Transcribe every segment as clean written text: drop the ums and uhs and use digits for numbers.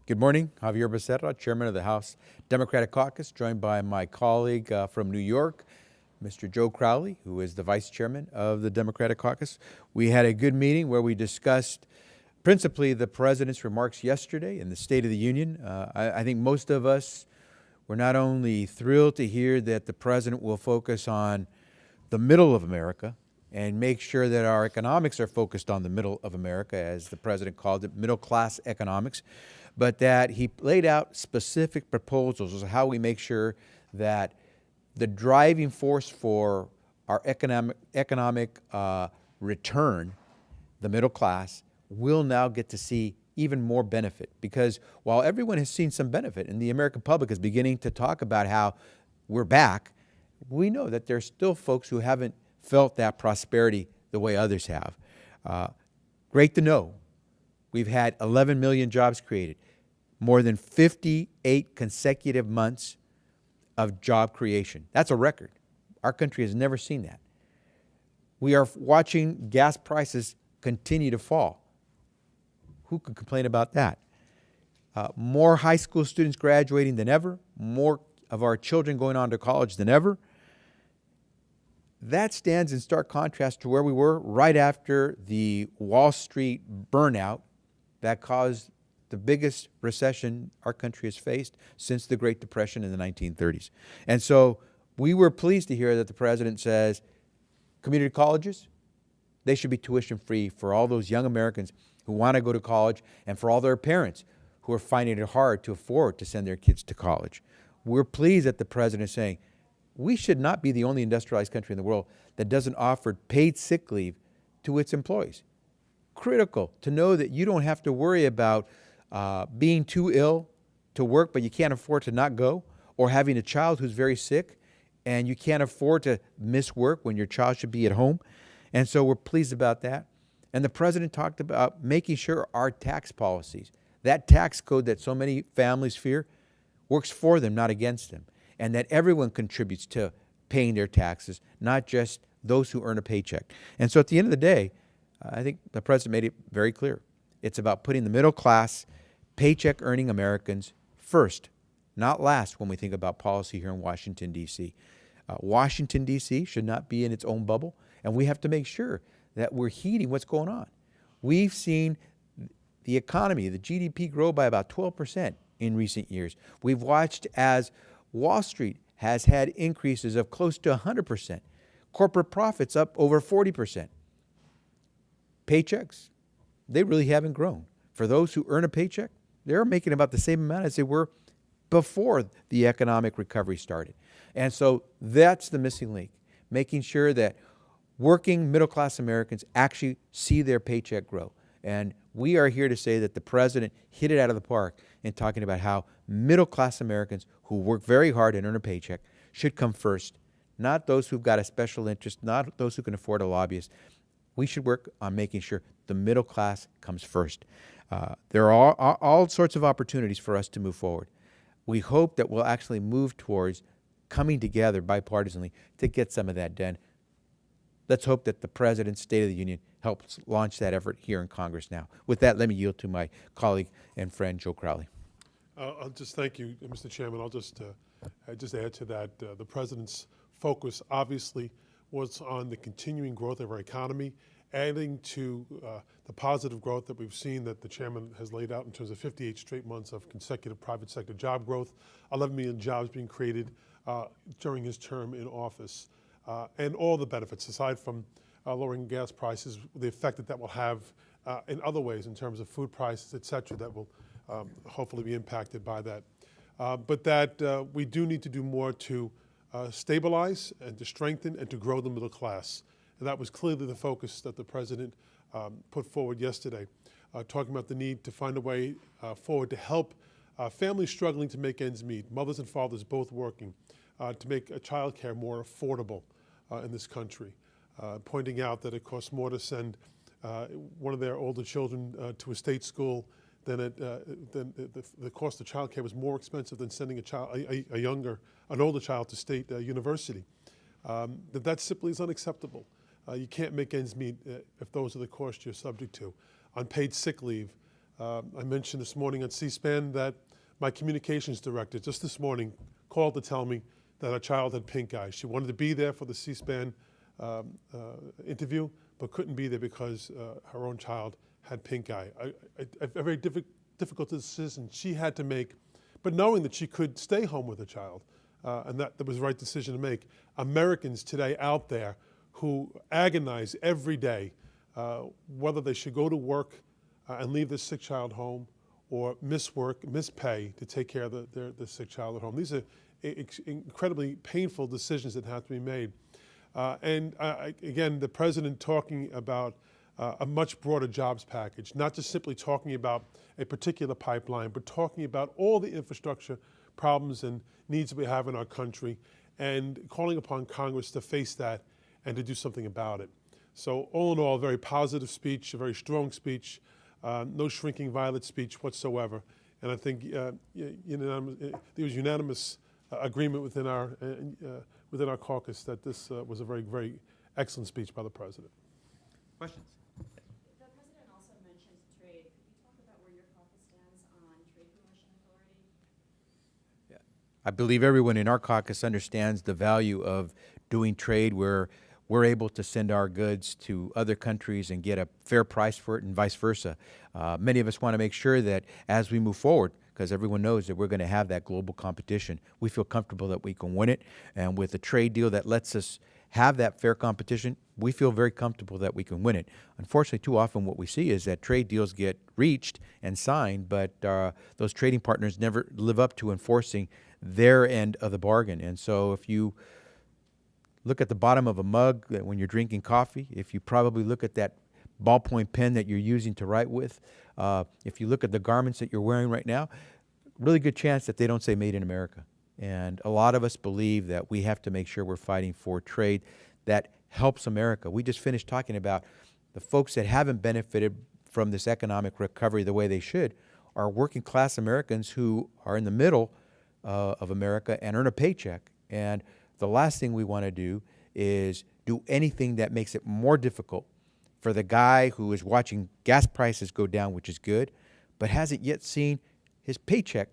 Good morning. Javier Becerra, Chairman of the House Democratic Caucus, joined by my colleague from New York, Mr. Joe Crowley, who is the Vice Chairman of the Democratic Caucus. We had a good meeting where we discussed principally the President's remarks yesterday in the State of the Union. I think most of us were not only thrilled to hear that the President will focus on the middle of America and make sure that our economics are focused on the middle of America, as the President called it, middle-class economics, but that he laid out specific proposals as to how we make sure that the driving force for our economic return, the middle class, will now get to see even more benefit. Because while everyone has seen some benefit, and the American public is beginning to talk about how we're back, we know that there's still folks who haven't felt that prosperity the way others have. Great to know. We've had 11 million jobs created, more than 58 consecutive months of job creation. That's a record. Our country has never seen that. We are watching gas prices continue to fall. Who could complain about that? More high school students graduating than ever, more of our children going on to college than ever. That stands in stark contrast to where we were right after the Wall Street burnout that caused the biggest recession our country has faced since the Great Depression in the 1930s. And so we were pleased to hear that the President says community colleges, they should be tuition free for all those young Americans who want to go to college and for all their parents who are finding it hard to afford to send their kids to college. We're pleased that the President is saying we should not be the only industrialized country in the world that doesn't offer paid sick leave to its employees. Critical to know that you don't have to worry about being too ill to work, but you can't afford to not go, or having a child who's very sick and you can't afford to miss work when your child should be at home. And so we're pleased about that. And the President talked about making sure our tax policies, that tax code that so many families fear, works for them, not against them, and that everyone contributes to paying their taxes, not just those who earn a paycheck. And so at the end of the day, I think the President made it very clear. It's about putting the middle class, paycheck-earning Americans first, not last when we think about policy here in Washington, D.C. Washington, D.C. should not be in its own bubble, and we have to make sure that we're heeding what's going on. We've seen the economy, the GDP, grow by about 12% in recent years. We've watched as Wall Street has had increases of close to 100%. Corporate profits up over 40%. Paychecks, they really haven't grown. For those who earn a paycheck, they're making about the same amount as they were before the economic recovery started. And so that's the missing link, making sure that working middle-class Americans actually see their paycheck grow. And we are here to say that the President hit it out of the park in talking about how middle-class Americans who work very hard and earn a paycheck should come first, not those who've got a special interest, not those who can afford a lobbyist. We should work on making sure the middle class comes first. There are all sorts of opportunities for us to move forward. We hope that we'll actually move towards coming together bipartisanly to get some of that done. Let's hope that the President's State of the Union helps launch that effort here in Congress now. With that, let me yield to my colleague and friend, Joe Crowley. I'll just thank you, Mr. Chairman. I'll just add to that. The President's focus obviously was on the continuing growth of our economy, adding to the positive growth that we've seen that the Chairman has laid out in terms of 58 straight months of consecutive private sector job growth, 11 million jobs being created during his term in office, and all the benefits, aside from lowering gas prices, the effect that that will have in other ways in terms of food prices, et cetera, that will hopefully be impacted by that. But that we do need to do more to stabilize and to strengthen and to grow the middle class. And that was clearly the focus that the President put forward yesterday, talking about the need to find a way forward to help families struggling to make ends meet, mothers and fathers both working, to make child care more affordable in this country, pointing out that it costs more to send one of their older children to a state school than the cost of child care was more expensive than sending an older child to state university. That simply is unacceptable. You can't make ends meet if those are the costs you're subject to. Unpaid sick leave, I mentioned this morning on C-SPAN that my communications director just this morning called to tell me that a child had pink eye. She wanted to be there for the C-SPAN interview, but couldn't be there because her own child had pink eye. A very difficult decision she had to make, but knowing that she could stay home with her child, and that was the right decision to make. Americans today out there who agonize every day whether they should go to work and leave their sick child home, or miss work, miss pay to take care of their sick child at home. These are incredibly painful decisions that have to be made. Again, the president talking about a much broader jobs package, not just simply talking about a particular pipeline, but talking about all the infrastructure problems and needs that we have in our country, and calling upon Congress to face that and to do something about it. So all in all, a very positive speech, a very strong speech, no shrinking violet speech whatsoever. And I think there was unanimous agreement within our caucus that this was a very, very excellent speech by the president. Questions? The president also mentioned trade. Could you talk about where your caucus stands on trade promotion authority? I believe everyone in our caucus understands the value of doing trade where we're able to send our goods to other countries and get a fair price for it, and vice versa. Many of us want to make sure that as we move forward, because everyone knows that we're going to have that global competition, we feel comfortable that we can win it. And with a trade deal that lets us have that fair competition, we feel very comfortable that we can win it. Unfortunately, too often what we see is that trade deals get reached and signed, but those trading partners never live up to enforcing their end of the bargain. And so if you look at the bottom of a mug when you're drinking coffee, if you probably look at that ballpoint pen that you're using to write with, if you look at the garments that you're wearing right now, really good chance that they don't say made in America. And a lot of us believe that we have to make sure we're fighting for trade that helps America. We just finished talking about the folks that haven't benefited from this economic recovery the way they should are working class Americans who are in the middle of America and earn a paycheck. And the last thing we want to do is do anything that makes it more difficult for the guy who is watching gas prices go down, which is good, but hasn't yet seen his paycheck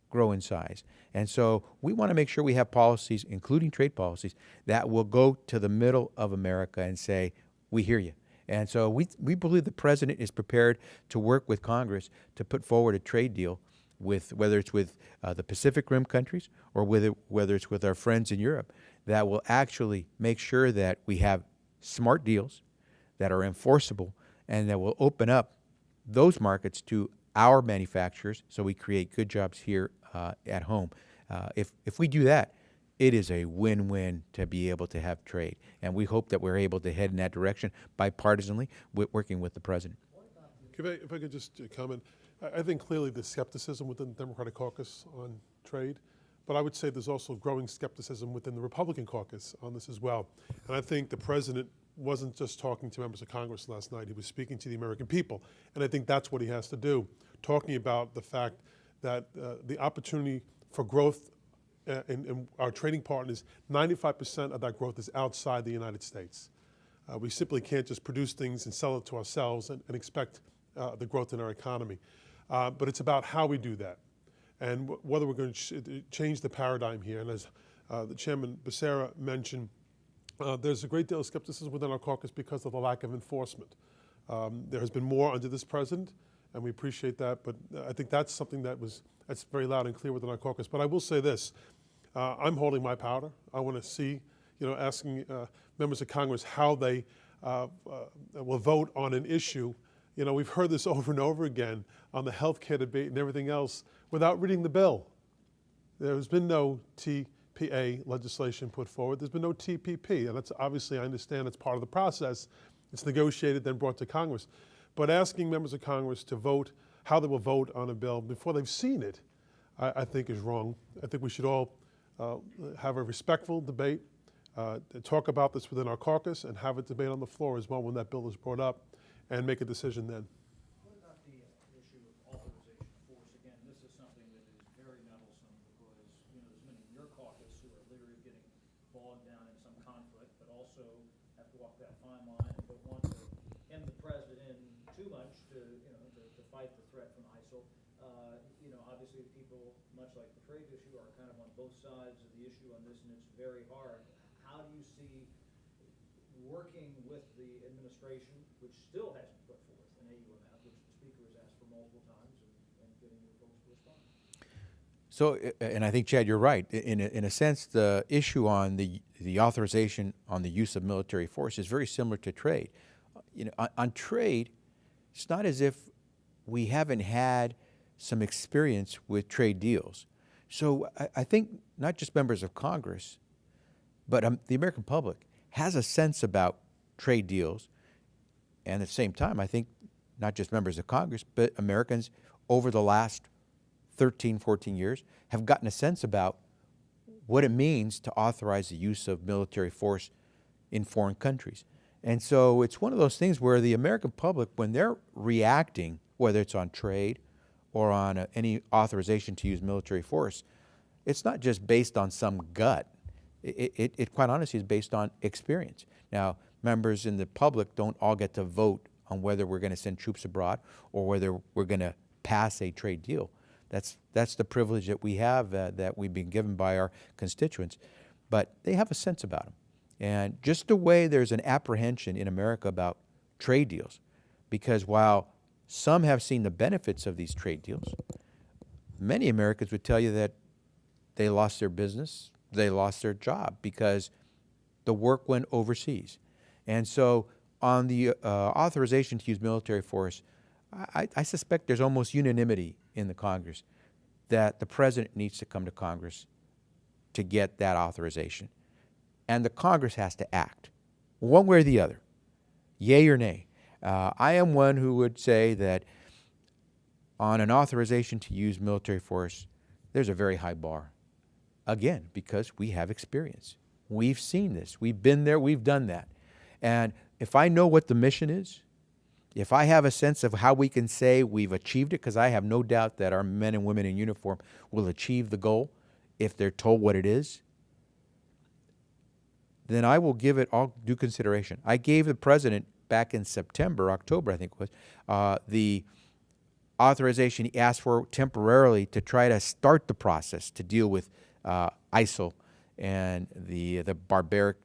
grow in size. And so we want to make sure we have policies, including trade policies, that will go to the middle of America and say, we hear you. And so we believe the president is prepared to work with Congress to put forward a trade deal with, whether it's with the Pacific Rim countries or whether it's with our friends in Europe, that will actually make sure that we have smart deals that are enforceable and that will open up those markets to our manufacturers so we create good jobs here at home. If we do that, it is a win-win to be able to have trade. And we hope that we're able to head in that direction bipartisanly, working with the president. If I could just comment. I think clearly there's skepticism within the Democratic caucus on trade, but I would say there's also growing skepticism within the Republican caucus on this as well. And I think the president wasn't just talking to members of Congress last night, he was speaking to the American people. And I think that's what he has to do, talking about the fact that the opportunity for growth in our trading partners, 95% of that growth is outside the United States. We simply can't just produce things and sell it to ourselves and expect the growth in our economy. But it's about how we do that and whether we're going to change the paradigm here. And as the Chairman Becerra mentioned, there's a great deal of skepticism within our caucus because of the lack of enforcement. There has been more under this president, and we appreciate that, but I think that's something that's very loud and clear within our caucus. But I will say this, I'm holding my powder. I want to see, asking members of Congress how they will vote on an issue. We've heard this over and over again on the health care debate and everything else without reading the bill. There has been no TPA legislation put forward. There's been no TPP, and that's obviously, I understand it's part of the process. It's negotiated, then brought to Congress. But asking members of Congress to vote, how they will vote on a bill before they've seen it, I think is wrong. I think we should all have a respectful debate, talk about this within our caucus, and have a debate on the floor as well when that bill is brought up, and make a decision then. What about the issue of authorization of force? Again, this is something that is very meddlesome because there's many in your caucus who are leery of getting bogged down in some conflict, but also have to walk that fine line and don't want to end the president too much to fight the threat from ISIL. You know, obviously people, much like the trade issue, are kind of on both sides of the issue on this, and it's very hard. How do you see working with the administration, which still hasn't put forth an AUMF, which the Speaker has asked for multiple times, and getting your folks to respond? So, and I think, Chad, you're right. In a sense, the issue on the authorization on the use of military force is very similar to trade. You know, on trade, it's not as if we haven't had some experience with trade deals. So I think not just members of Congress, but the American public has a sense about trade deals. And at the same time, I think not just members of Congress, but Americans over the last 13, 14 years have gotten a sense about what it means to authorize the use of military force in foreign countries. And so it's one of those things where the American public, when they're reacting, whether it's on trade or on any authorization to use military force, it's not just based on some gut. It quite honestly is based on experience. Now, members in the public don't all get to vote on whether we're going to send troops abroad or whether we're going to pass a trade deal. That's the privilege that we have, that we've been given by our constituents. But they have a sense about them. And just the way there's an apprehension in America about trade deals, because while some have seen the benefits of these trade deals, many Americans would tell you that they lost their business, they lost their job because the work went overseas. And so on the authorization to use military force, I suspect there's almost unanimity in the Congress that the President needs to come to Congress to get that authorization. And the Congress has to act, one way or the other, yay or nay. I am one who would say that on an authorization to use military force, there's a very high bar. Again, because we have experience. We've seen this. We've been there. We've done that. And if I know what the mission is, if I have a sense of how we can say we've achieved it, because I have no doubt that our men and women in uniform will achieve the goal if they're told what it is, then I will give it all due consideration. I gave the President back in September, October, I think it was, the authorization he asked for temporarily to try to start the process to deal with ISIL and the barbaric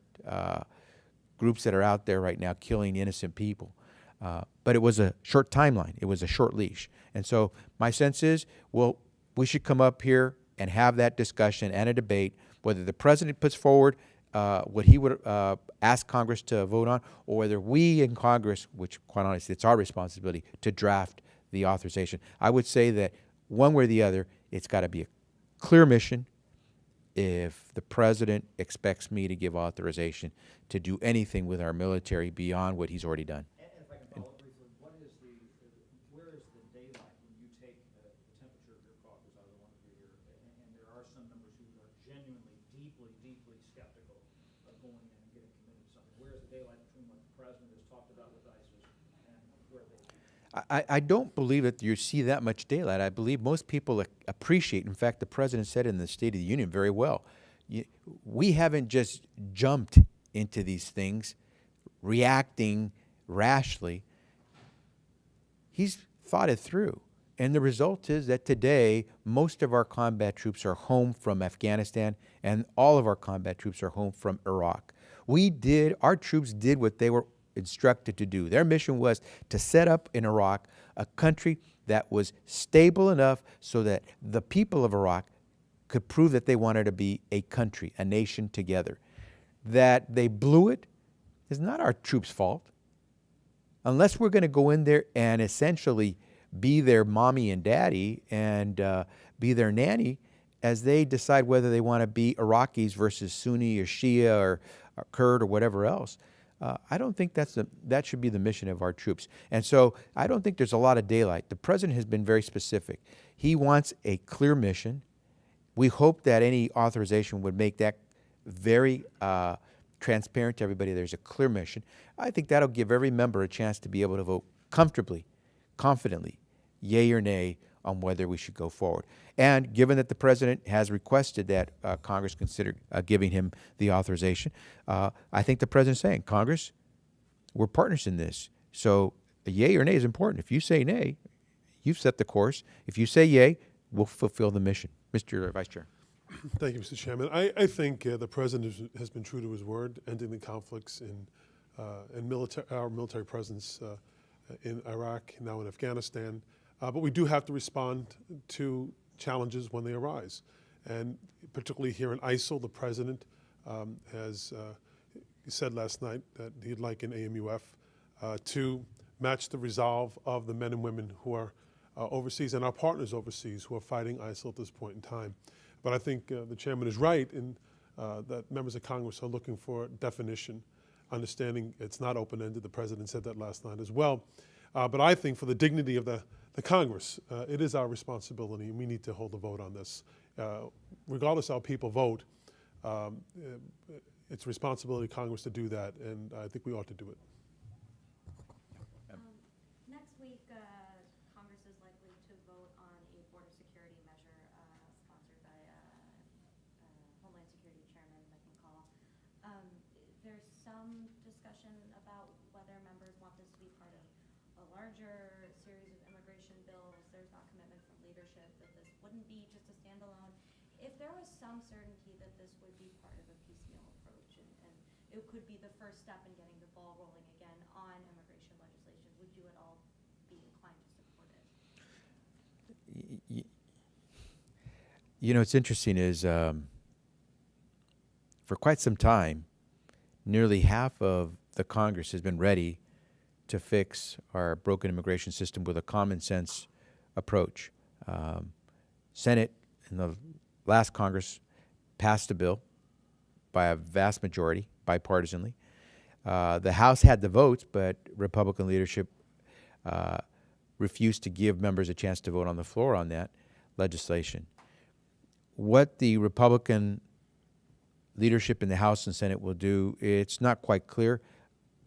groups that are out there right now killing innocent people. But it was a short timeline. It was a short leash. And so my sense is, well, we should come up here and have that discussion and a debate, whether the President puts forward what he would ask Congress to vote on, or whether we in Congress, which quite honestly, it's our responsibility, to draft the authorization. I would say that one way or the other, it's got to be a clear mission. If the President expects me to give authorization to do anything with our military beyond what he's already done. And if I can follow up briefly, where is the daylight when you take the temperature of your caucus, either one of you here, and there are some members who are genuinely, deeply skeptical of going in and getting committed to something. Where is the daylight between what the President has talked about with ISIS and where they are? I don't believe that you see that much daylight. I believe most people appreciate, in fact, the President said in the State of the Union very well, we haven't just jumped into these things, reacting rashly. He's thought it through. And the result is that today, most of our combat troops are home from Afghanistan, and all of our combat troops are home from Iraq. Our troops did what they were instructed to do. Their mission was to set up in Iraq a country that was stable enough so that the people of Iraq could prove that they wanted to be a country, a nation together. That they blew it is not our troops' fault. Unless we're going to go in there and essentially be their mommy and daddy and be their nanny as they decide whether they want to be Iraqis versus Sunni or Shia or Kurd or whatever else. I don't think that should be the mission of our troops. And so I don't think there's a lot of daylight. The President has been very specific. He wants a clear mission. We hope that any authorization would make that very transparent to everybody. There's a clear mission. I think that'll give every member a chance to be able to vote comfortably, confidently, yay or nay, on whether we should go forward. And given that the President has requested that Congress consider giving him the authorization, I think the President's saying, Congress, we're partners in this. So a yay or nay is important. If you say nay, You've set the course. If you say yay, we'll fulfill the mission. Mr. Vice Chair. Thank you, Mr. Chairman. I think the president has been true to his word, ending the conflicts in our military presence in Iraq, now in Afghanistan. But we do have to respond to challenges when they arise. And particularly here in ISIL, the president has said last night that he'd like an AMUF to match the resolve of the men and women who are overseas and our partners overseas who are fighting ISIL at this point in time. But I think the chairman is right in that members of Congress are looking for definition, understanding it's not open-ended. The president said that last night as well. But I think for the dignity of the Congress, it is our responsibility, and we need to hold a vote on this. Regardless how people vote, it's a responsibility of Congress to do that, and I think we ought to do it. Next week, Congress is likely to vote on a border security measure sponsored by Homeland Security Chairman Mike McCall. There's some discussion about whether members want this to be part of a larger series of immigration bills. There's not commitment from leadership that this wouldn't be just a standalone. If there was some certainty that this would be part of a piecemeal approach and it could be the first step in getting the ball rolling again on immigration legislation, would you at all be inclined to support it? You know, what's interesting is for quite some time, nearly half of the Congress has been ready to fix our broken immigration system with a common sense approach. Senate in the last Congress passed a bill by a vast majority, bipartisanly. The House had the votes, but Republican leadership refused to give members a chance to vote on the floor on that legislation. What the Republican leadership in the House and Senate will do, it's not quite clear.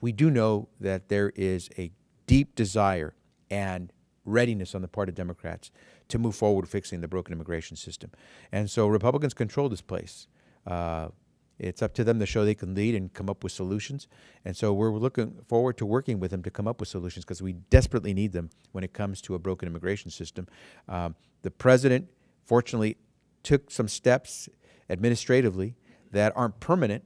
We do know that there is a deep desire and readiness on the part of Democrats to move forward fixing the broken immigration system. And so Republicans control this place. It's up to them to show they can lead and come up with solutions. And so we're looking forward to working with them to come up with solutions because we desperately need them when it comes to a broken immigration system. The president, fortunately, took some steps administratively that aren't permanent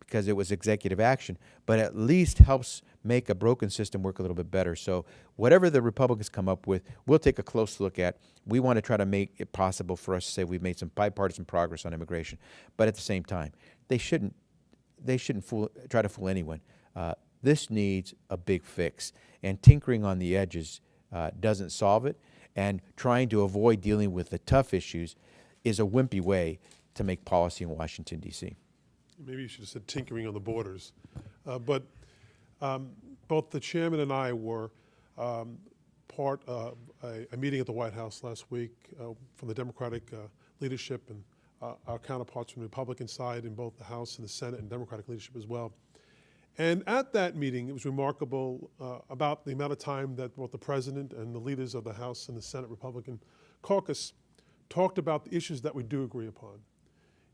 because it was executive action, but at least helps make a broken system work a little bit better. So whatever the Republicans come up with, we'll take a close look at. We want to try to make it possible for us to say we've made some bipartisan progress on immigration. But at the same time, they shouldn't try to fool anyone. This needs a big fix. And tinkering on the edges doesn't solve it. And trying to avoid dealing with the tough issues is a wimpy way to make policy in Washington, D.C. Maybe you should have said tinkering on the borders. But both the chairman and I were part of a meeting at the White House last week from the Democratic leadership and our counterparts from the Republican side in both the House and the Senate and Democratic leadership as well. And at that meeting, it was remarkable about the amount of time that both the president and the leaders of the House and the Senate Republican caucus talked about the issues that we do agree upon.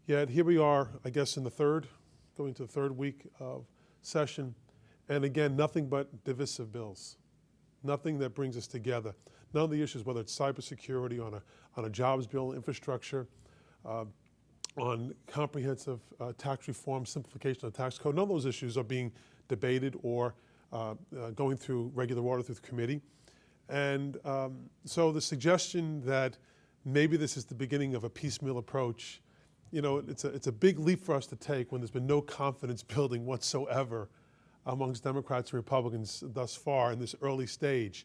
Yet here we are, I guess, going to the third week of session, and again, nothing but divisive bills. Nothing that brings us together. None of the issues, whether it's cybersecurity, on a jobs bill, infrastructure, on comprehensive tax reform, simplification of the tax code, none of those issues are being debated or going through regular order through the committee. And so the suggestion that maybe this is the beginning of a piecemeal approach, you know, it's a big leap for us to take when there's been no confidence building whatsoever amongst Democrats and Republicans thus far in this early stage.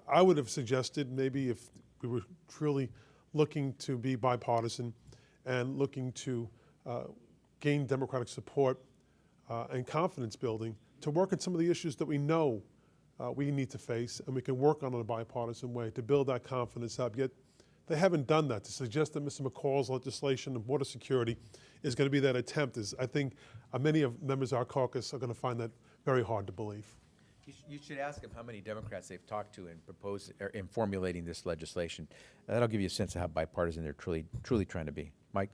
I would have suggested maybe if we were truly looking to be bipartisan and looking to gain Democratic support and confidence building, to work on some of the issues that we know we need to face and we can work on in a bipartisan way to build that confidence up. Yet they haven't done that. To suggest that Mr. McCall's legislation on border security is going to be that attempt is, I think, many of members of our caucus are going to find that very hard to believe. You should ask them how many Democrats they've talked to in formulating this legislation. That'll give you a sense of how bipartisan they're truly trying to be. Mike?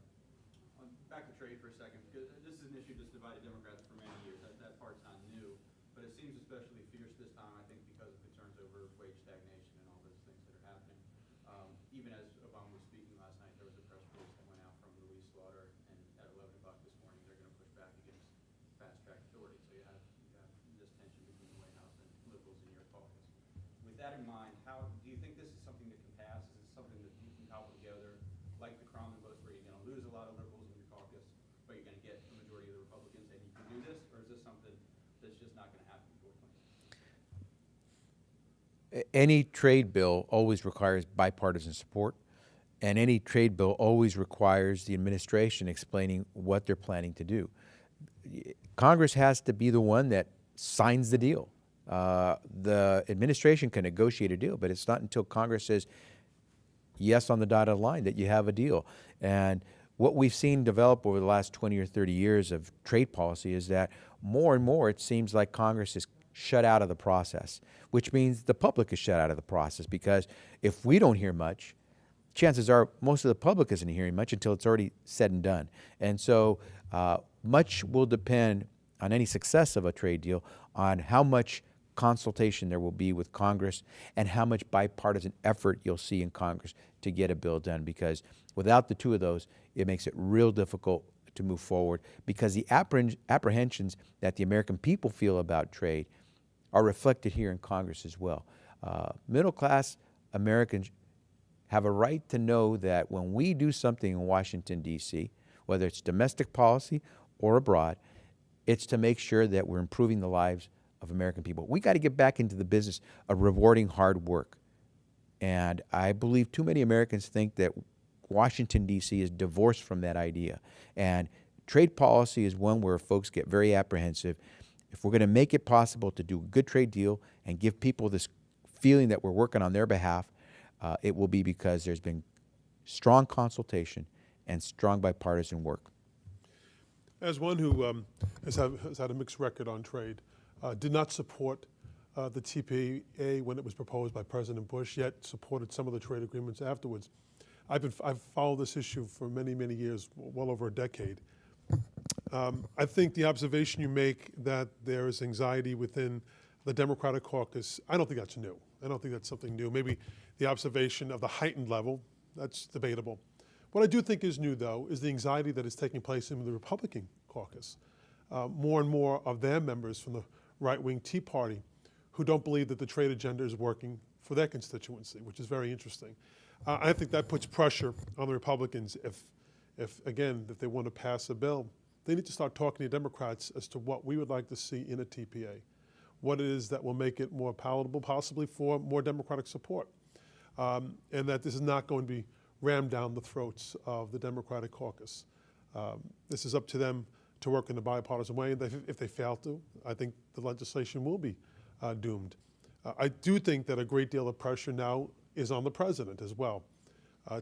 Back to trade for a second, because this is an issue that's divided Democrats for many years. That part's not new, but it seems especially fierce this time, I think, because of concerns over wage stagnation and all those things even as Obama was speaking last night, there was a press release that went out from Louise Slaughter, and at 11 o'clock this morning, they're going to push back against fast-track authority. So you have this tension between the White House and liberals in your caucus. With that in mind, how do you think this is something that can pass? Is it something that you can cobble together, like the Cromwell votes, where you're going to lose a lot of liberals in your caucus, but you're going to get the majority of the Republicans, and you can do this? Or is this something that's just not going to happen, unfortunately? Any trade bill always requires bipartisan support, and any trade bill always requires the administration explaining what they're planning to do. Congress has to be the one that signs the deal. The administration can negotiate a deal, but it's not until Congress says yes on the dotted line that you have a deal. And what we've seen develop over the last 20 or 30 years of trade policy is that more and more it seems like Congress is shut out of the process, which means the public is shut out of the process, because if we don't hear much, chances are most of the public isn't hearing much until it's already said and done. And so much will depend on any success of a trade deal on how much consultation there will be with Congress and how much bipartisan effort you'll see in Congress to get a bill done, because without the two of those, it makes it real difficult to move forward, because the apprehensions that the American people feel about trade are reflected here in Congress as well. Middle-class Americans have a right to know that when we do something in Washington, D.C., whether it's domestic policy or abroad, it's to make sure that we're improving the lives of American people. We got to get back into the business of rewarding hard work. And I believe too many Americans think that Washington, D.C. is divorced from that idea. And trade policy is one where folks get very apprehensive. If we're going to make it possible to do a good trade deal and give people this feeling that we're working on their behalf, it will be because there's been strong consultation and strong bipartisan work. As one who has had a mixed record on trade, did not support the TPA when it was proposed by President Bush, yet supported some of the trade agreements afterwards. I've followed this issue for many, many years, well over a decade. I think the observation you make that there is anxiety within the Democratic caucus, I don't think that's new. I don't think that's something new. Maybe the observation of the heightened level, that's debatable. What I do think is new, though, is the anxiety that is taking place in the Republican caucus. More and more of their members from the right-wing Tea Party who don't believe that the trade agenda is working for their constituency, which is very interesting. I think that puts pressure on the Republicans if they want to pass a bill. They need to start talking to Democrats as to what we would like to see in a TPA, what it is that will make it more palatable, possibly for more Democratic support, and that this is not going to be rammed down the throats of the Democratic caucus. This is up to them to work in a bipartisan way, and if they fail to, I think the legislation will be doomed. I do think that a great deal of pressure now is on the president as well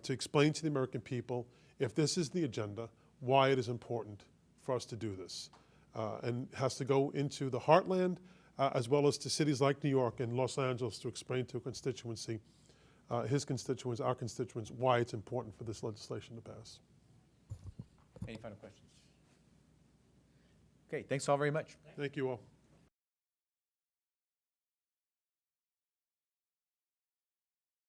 to explain to the American people, if this is the agenda, why it is important for us to do this. And has to go into the heartland as well as to cities like New York and Los Angeles to explain to a constituency, his constituents, our constituents, why it's important for this legislation to pass. Any final questions? Okay, thanks all very much. Thank you all.